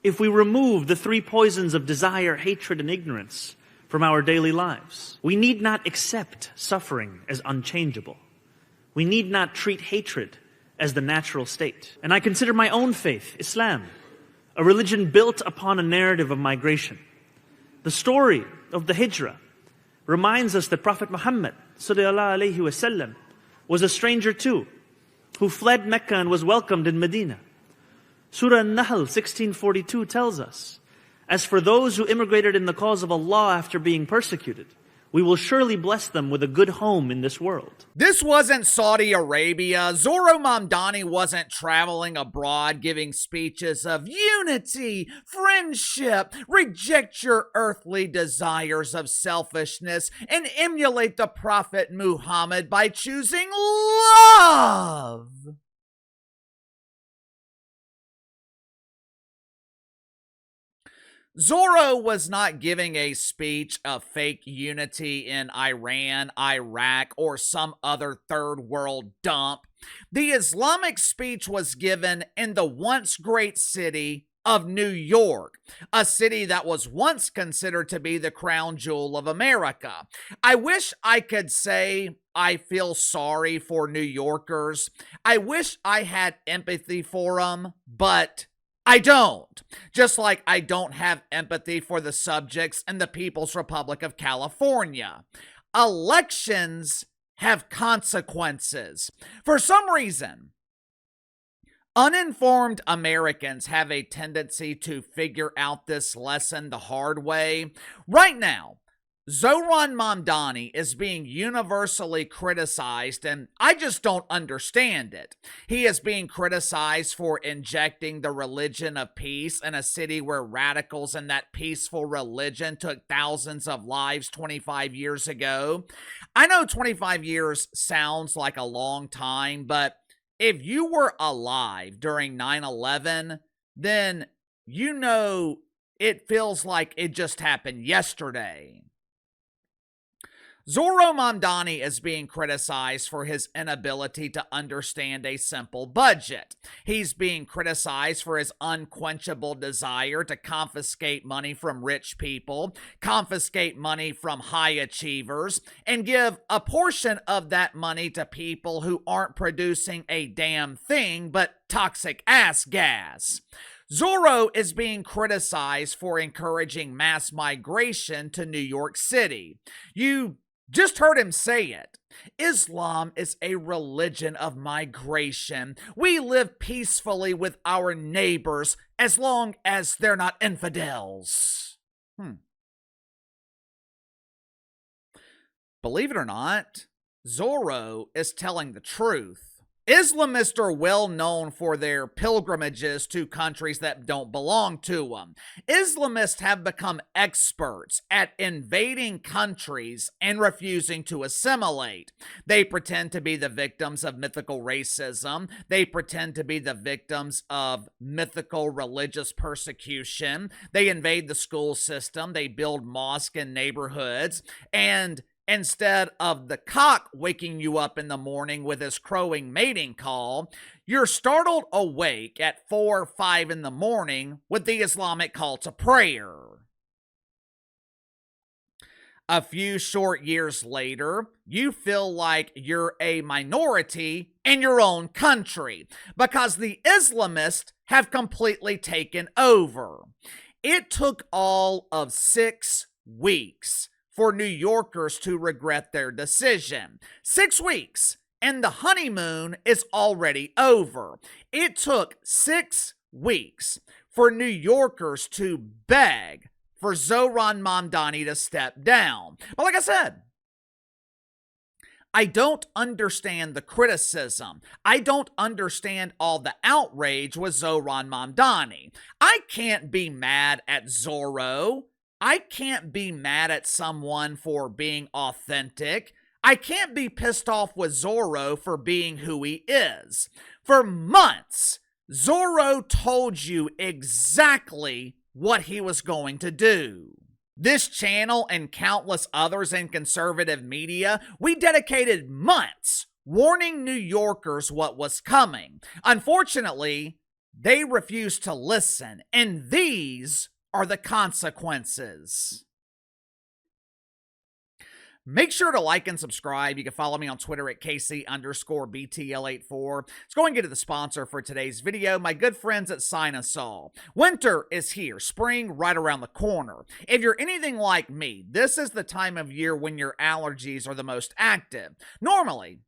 if we remove the three poisons of desire, hatred, and ignorance from our daily lives. We need not accept suffering as unchangeable. We need not treat hatred as the natural state. And I consider my own faith, Islam, a religion built upon a narrative of migration. The story of the Hijrah reminds us that Prophet Muhammad sallallahu alaihi wasallam was a stranger too, who fled Mecca and was welcomed in Medina. Surah An-Nahl 1642 tells us, as for those who immigrated in the cause of Allah after being persecuted, we will surely bless them with a good home in this world. This wasn't Saudi Arabia. Zohran Mamdani wasn't traveling abroad giving speeches of unity, friendship, reject your earthly desires of selfishness, and emulate the Prophet Muhammad by choosing love. Zorro was not giving a speech of fake unity in Iran, Iraq, or some other third world dump. The Islamic speech was given in the once great city of New York, a city that was once considered to be the crown jewel of America. I wish I could say I feel sorry for New Yorkers. I wish I had empathy for them, but I don't. Just like I don't have empathy for the subjects in the People's Republic of California. Elections have consequences. For some reason, uninformed Americans have a tendency to figure out this lesson the hard way. Right now, Zohran Mamdani is being universally criticized, and I just don't understand it. He is being criticized for injecting the religion of peace in a city where radicals in that peaceful religion took thousands of lives 25 years ago. I know 25 years sounds like a long time, but if you were alive during 9/11, then you know it feels like it just happened yesterday. Zohran Mamdani is being criticized for his inability to understand a simple budget. He's being criticized for his unquenchable desire to confiscate money from rich people, confiscate money from high achievers, and give a portion of that money to people who aren't producing a damn thing but toxic ass gas. Zorro is being criticized for encouraging mass migration to New York City. You just heard him say it. Islam is a religion of migration. We live peacefully with our neighbors as long as they're not infidels. Believe it or not, Zorro is telling the truth. Islamists are well known for their pilgrimages to countries that don't belong to them. Islamists have become experts at invading countries and refusing to assimilate. They pretend to be the victims of mythical racism. They pretend to be the victims of mythical religious persecution. They invade the school system. They build mosques in neighborhoods. And instead of the cock waking you up in the morning with his crowing mating call, you're startled awake at 4 or 5 in the morning with the Islamic call to prayer. A few short years later, you feel like you're a minority in your own country because the Islamists have completely taken over. It took all of 6 weeks for New Yorkers to regret their decision. 6 weeks, and the honeymoon is already over. It took 6 weeks for New Yorkers to beg for Zohran Mamdani to step down. But like I said, I don't understand the criticism. I don't understand all the outrage with Zohran Mamdani. I can't be mad at Zorro. I can't be mad at someone for being authentic. I can't be pissed off with Zorro for being who he is. For months, Zorro told you exactly what he was going to do. This channel and countless others in conservative media, we dedicated months warning New Yorkers what was coming. Unfortunately, They refuse to listen, and these are the consequences. Make sure to like and subscribe. You can follow me on Twitter at KC_BTL84. Let's go and get to the sponsor for today's video, my good friends at Sinusol. Winter is here, spring right around the corner. If you're anything like me, this is the time of year when your allergies are the most active. Normally,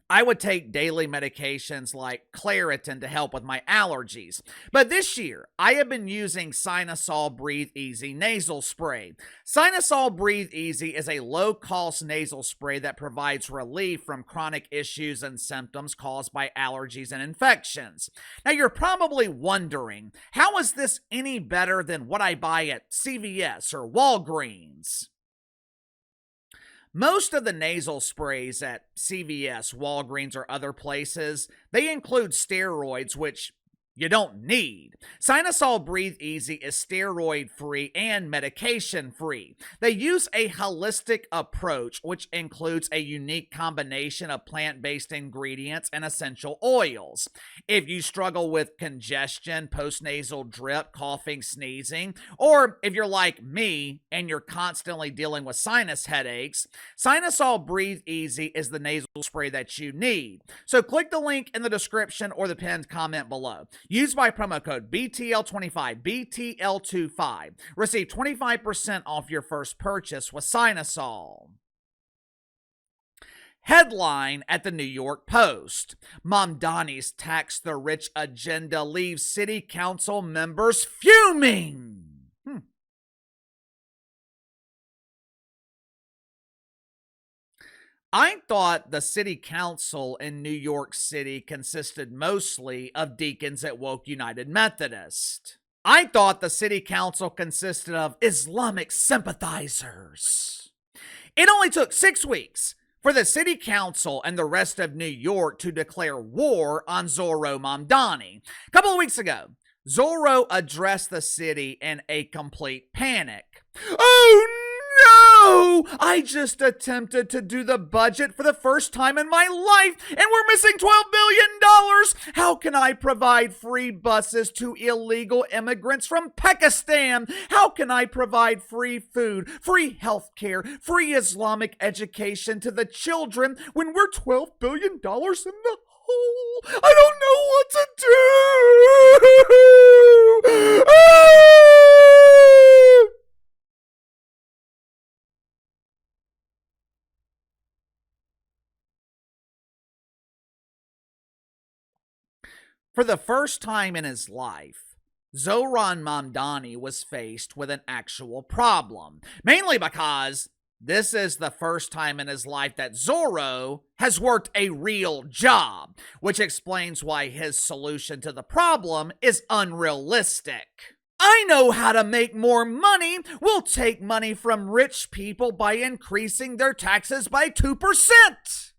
I would take daily medications like Claritin to help with my allergies. But this year, I have been using Sinusol Breathe Easy nasal spray. Sinusol Breathe Easy is a low-cost nasal spray that provides relief from chronic issues and symptoms caused by allergies and infections. Now, you're probably wondering, how is this any better than what I buy at CVS or Walgreens? Most of the nasal sprays at CVS, Walgreens, or other places, they include steroids, which you don't need. Sinusol Breathe Easy is steroid-free and medication-free. They use a holistic approach, which includes a unique combination of plant-based ingredients and essential oils. If you struggle with congestion, postnasal drip, coughing, sneezing, or if you're like me and you're constantly dealing with sinus headaches, Sinusol Breathe Easy is the nasal spray that you need. So click the link in the description or the pinned comment below. Use my promo code BTL25, BTL25. Receive 25% off your first purchase with Sinusol. Headline at the New York Post. Mamdani's tax the rich agenda leaves city council members fuming. I thought the city council in New York City consisted mostly of deacons at Woke United Methodist. I thought the city council consisted of Islamic sympathizers. It only took 6 weeks for the city council and the rest of New York to declare war on Zohran Mamdani. A couple of weeks ago, Zohran addressed the city in a complete panic. Oh no! I just attempted to do the budget for the first time in my life, and we're missing $12 billion! How can I provide free buses to illegal immigrants from Pakistan? How can I provide free food, free health care, free Islamic education to the children when we're $12 billion in the hole? I don't know what to do! For the first time in his life, Zohran Mamdani was faced with an actual problem, mainly because this is the first time in his life that Zorro has worked a real job, which explains why his solution to the problem is unrealistic. I know how to make more money. We'll take money from rich people by increasing their taxes by 2%.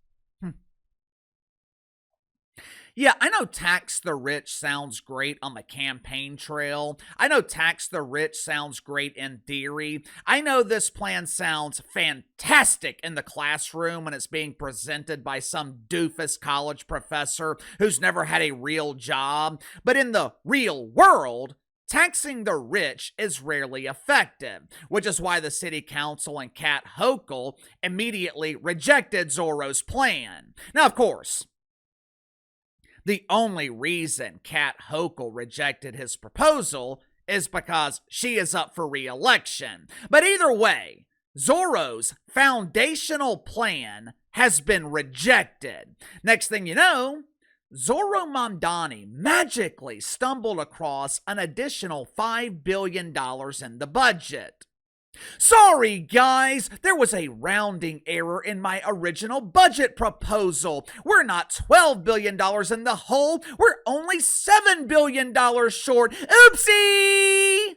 Yeah, I know tax the rich sounds great on the campaign trail. I know tax the rich sounds great in theory. I know this plan sounds fantastic in the classroom when it's being presented by some doofus college professor who's never had a real job. But in the real world, taxing the rich is rarely effective, which is why the city council and Kat Hochul immediately rejected Zorro's plan. Now, of course, the only reason Kat Hochul rejected his proposal is because she is up for re-election. But either way, Zorro's foundational plan has been rejected. Next thing you know, Zohran Mamdani magically stumbled across an additional $5 billion in the budget. Sorry, guys, there was a rounding error in my original budget proposal. We're not $12 billion in the hole. We're only $7 billion short. Oopsie!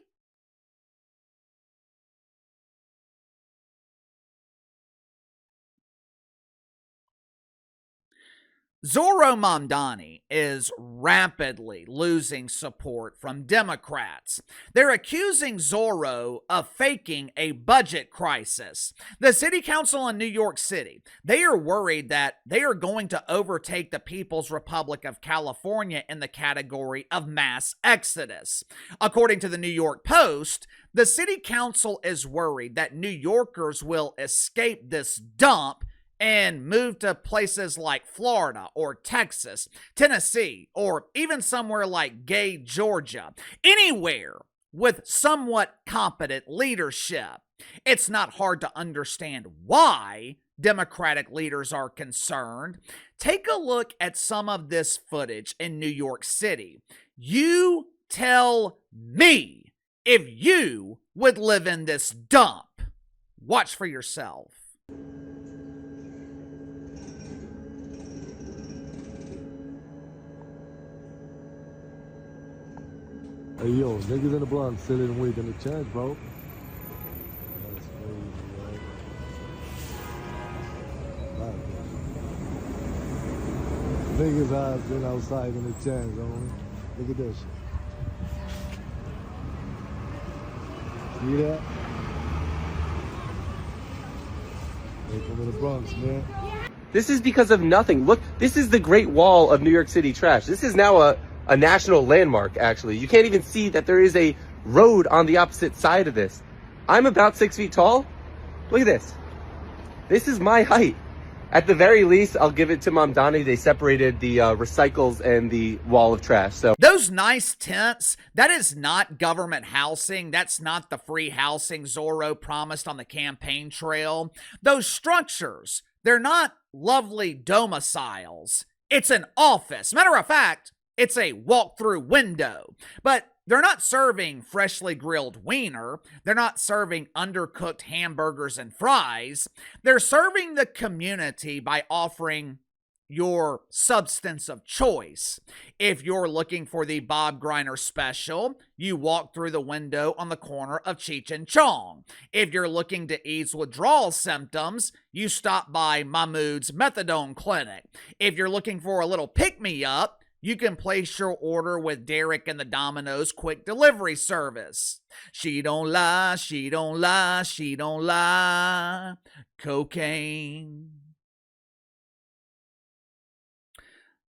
Zohran Mamdani is rapidly losing support from Democrats. They're accusing Zorro of faking a budget crisis. The city council in New York City, they are worried that they are going to overtake the People's Republic of California in the category of mass exodus. According to the New York Post, the city council is worried that New Yorkers will escape this dump and move to places like Florida or Texas, Tennessee, or even somewhere like gay Georgia, anywhere with somewhat competent leadership. It's not hard to understand why Democratic leaders are concerned. Take a look at some of this footage in New York City. You tell me if you would live in this dump. Watch for yourself. Hey yo, niggas in the Bronx still didn't wait in the chance, bro. That's crazy, bro. Niggas eyes been outside in the chance, homie. Look at this shit. See that? They come in the Bronx, man. This is because of nothing. Look, this is the Great Wall of New York City trash. This is now a national landmark, actually. You can't even see that there is a road on the opposite side of this. I'm about 6 feet tall. Look at this. This is my height. At the very least, I'll give it to Mamdani. They separated the recycles and the wall of trash. So those nice tents, that is not government housing. That's not the free housing Zorro promised on the campaign trail. Those structures, they're not lovely domiciles. It's an office. Matter of fact, it's a walk-through window. But they're not serving freshly grilled wiener. They're not serving undercooked hamburgers and fries. They're serving the community by offering your substance of choice. If you're looking for the Bob Griner special, you walk through the window on the corner of Cheech and Chong. If you're looking to ease withdrawal symptoms, you stop by Mahmoud's Methadone Clinic. If you're looking for a little pick-me-up, you can place your order with Derek and the Domino's quick delivery service. She don't lie, she don't lie, she don't lie. Cocaine.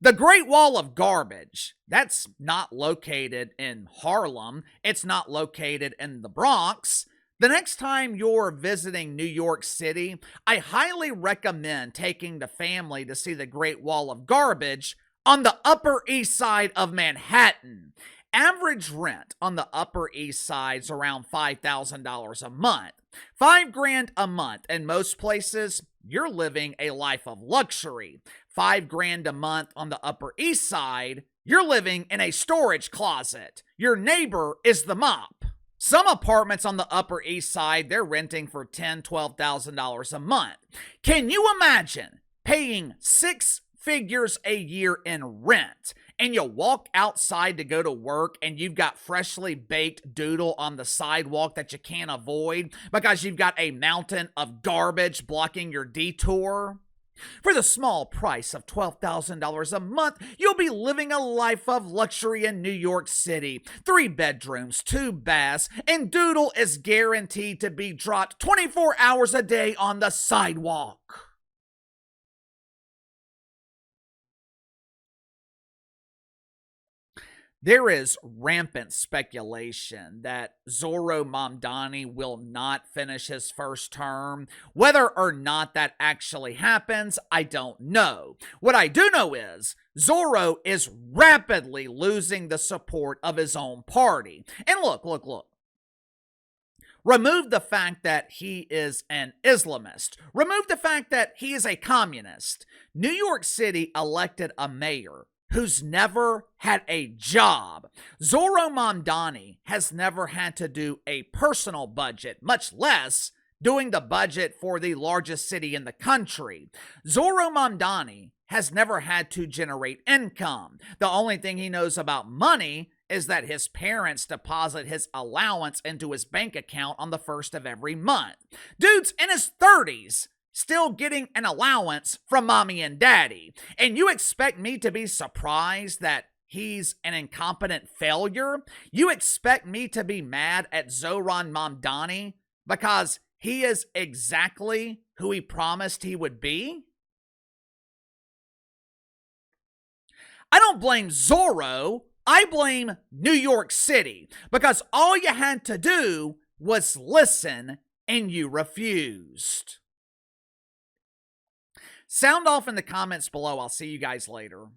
The Great Wall of Garbage, that's not located in Harlem. It's not located in the Bronx. The next time you're visiting New York City, I highly recommend taking the family to see the Great Wall of Garbage on the Upper East Side of Manhattan. Average rent on the Upper East Side is around $5,000 a month. $5,000 a month. In most places, you're living a life of luxury. $5,000 a month on the Upper East Side, you're living in a storage closet. Your neighbor is the mop. Some apartments on the Upper East Side, they're renting for $10,000, $12,000 a month. Can you imagine paying six figures a year in rent, and you walk outside to go to work and you've got freshly baked doodle on the sidewalk that you can't avoid because you've got a mountain of garbage blocking your detour? For the small price of $12,000 a month, you'll be living a life of luxury in New York City. 3 bedrooms, 2 baths, and doodle is guaranteed to be dropped 24 hours a day on the sidewalk. There is rampant speculation that Zohran Mamdani will not finish his first term. Whether or not that actually happens, I don't know. What I do know is Zorro is rapidly losing the support of his own party. And look. Remove the fact that he is an Islamist. Remove the fact that he is a communist. New York City elected a mayor who's never had a job. Zohran Mamdani has never had to do a personal budget, much less doing the budget for the largest city in the country. Zohran Mamdani has never had to generate income. The only thing he knows about money is that his parents deposit his allowance into his bank account on the first of every month. Dude's in his 30s. still getting an allowance from mommy and daddy. And you expect me to be surprised that he's an incompetent failure? You expect me to be mad at Zohran Mamdani because he is exactly who he promised he would be? I don't blame Zorro. I blame New York City, because all you had to do was listen and you refused. Sound off in the comments below. I'll see you guys later.